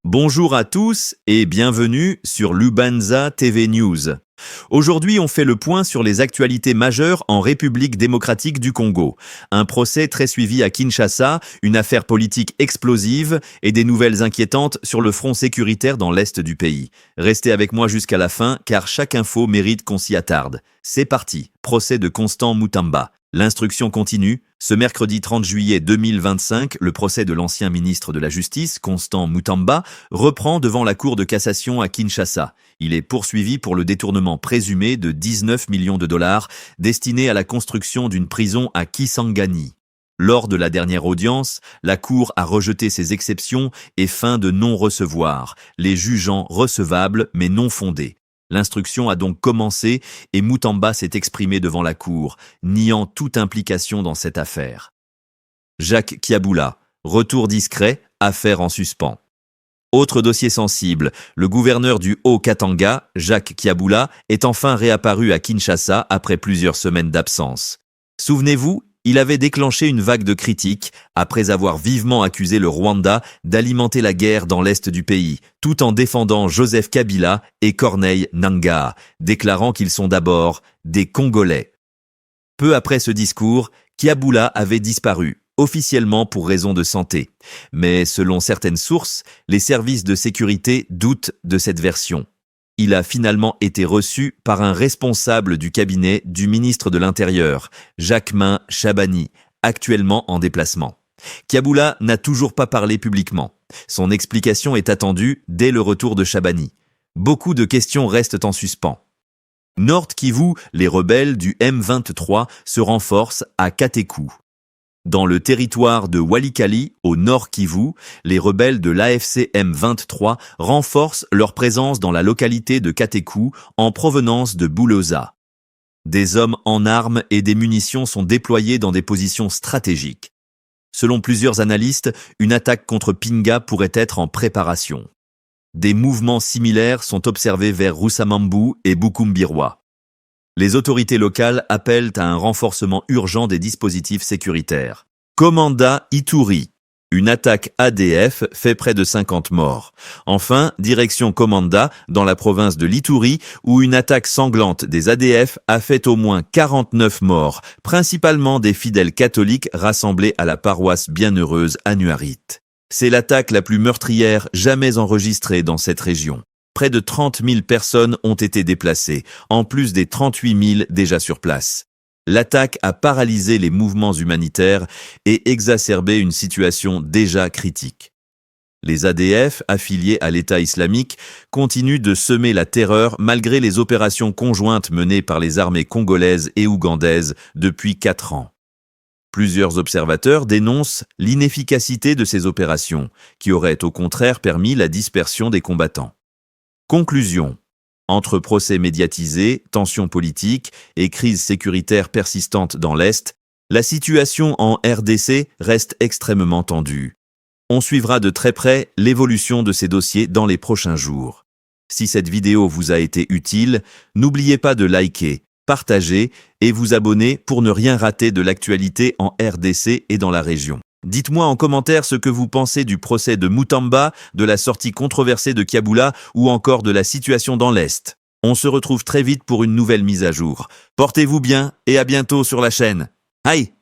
Bonjour à tous et bienvenue sur Lubanza TV News. Aujourd'hui, on fait le point sur les actualités majeures en République démocratique du Congo. Un procès très suivi à Kinshasa, une affaire politique explosive et des nouvelles inquiétantes sur le front sécuritaire dans l'est du pays. Restez avec moi jusqu'à la fin car chaque info mérite qu'on s'y attarde. C'est parti, procès de Constant Mutamba. L'instruction continue. Ce mercredi 30 juillet 2025, le procès de l'ancien ministre de la Justice, Constant Mutamba, reprend devant la Cour de cassation à Kinshasa. Il est poursuivi pour le détournement présumé de 19 millions de dollars destinés à la construction d'une prison à Kisangani. Lors de la dernière audience, la Cour a rejeté ces exceptions et fin de non-recevoir, les jugeant recevables mais non fondées. L'instruction a donc commencé et Mutamba s'est exprimé devant la Cour, niant toute implication dans cette affaire. Jacques Kiaboula, retour discret, affaire en suspens. Autre dossier sensible, le gouverneur du Haut-Katanga, Jacques Kiaboula, est enfin réapparu à Kinshasa après plusieurs semaines d'absence. Souvenez-vous, il avait déclenché une vague de critiques après avoir vivement accusé le Rwanda d'alimenter la guerre dans l'est du pays, tout en défendant Joseph Kabila et Corneille Nangaa, déclarant qu'ils sont d'abord des Congolais. Peu après ce discours, Kiaboula avait disparu, officiellement pour raison de santé. Mais selon certaines sources, les services de sécurité doutent de cette version. Il a finalement été reçu par un responsable du cabinet du ministre de l'Intérieur, Jacquemain Chabani, actuellement en déplacement. Kiaboula n'a toujours pas parlé publiquement. Son explication est attendue dès le retour de Chabani. Beaucoup de questions restent en suspens. Nord Kivu, les rebelles du M23 se renforcent à Katekou. Dans le territoire de Walikali, au nord Kivu, les rebelles de l'AFC M23 renforcent leur présence dans la localité de Katekou en provenance de Buloza. Des hommes en armes et des munitions sont déployés dans des positions stratégiques. Selon plusieurs analystes, une attaque contre Pinga pourrait être en préparation. Des mouvements similaires sont observés vers Roussamambu et Bukumbirwa. Les autorités locales appellent à un renforcement urgent des dispositifs sécuritaires. Komanda Ituri. Une attaque ADF fait près de 50 morts. Enfin, direction Komanda, dans la province de l'Ituri, où une attaque sanglante des ADF a fait au moins 49 morts, principalement des fidèles catholiques rassemblés à la paroisse bienheureuse Anuarit. C'est l'attaque la plus meurtrière jamais enregistrée dans cette région. Près de 30 000 personnes ont été déplacées, en plus des 38 000 déjà sur place. L'attaque a paralysé les mouvements humanitaires et exacerbé une situation déjà critique. Les ADF, affiliés à l'État islamique, continuent de semer la terreur malgré les opérations conjointes menées par les armées congolaises et ougandaises depuis 4 ans. Plusieurs observateurs dénoncent l'inefficacité de ces opérations, qui auraient au contraire permis la dispersion des combattants. Conclusion. Entre procès médiatisés, tensions politiques et crise sécuritaire persistante dans l'Est, la situation en RDC reste extrêmement tendue. On suivra de très près l'évolution de ces dossiers dans les prochains jours. Si cette vidéo vous a été utile, n'oubliez pas de liker, partager et vous abonner pour ne rien rater de l'actualité en RDC et dans la région. Dites-moi en commentaire ce que vous pensez du procès de Mutamba, de la sortie controversée de Kiaboula ou encore de la situation dans l'Est. On se retrouve très vite pour une nouvelle mise à jour. Portez-vous bien et à bientôt sur la chaîne. Aïe!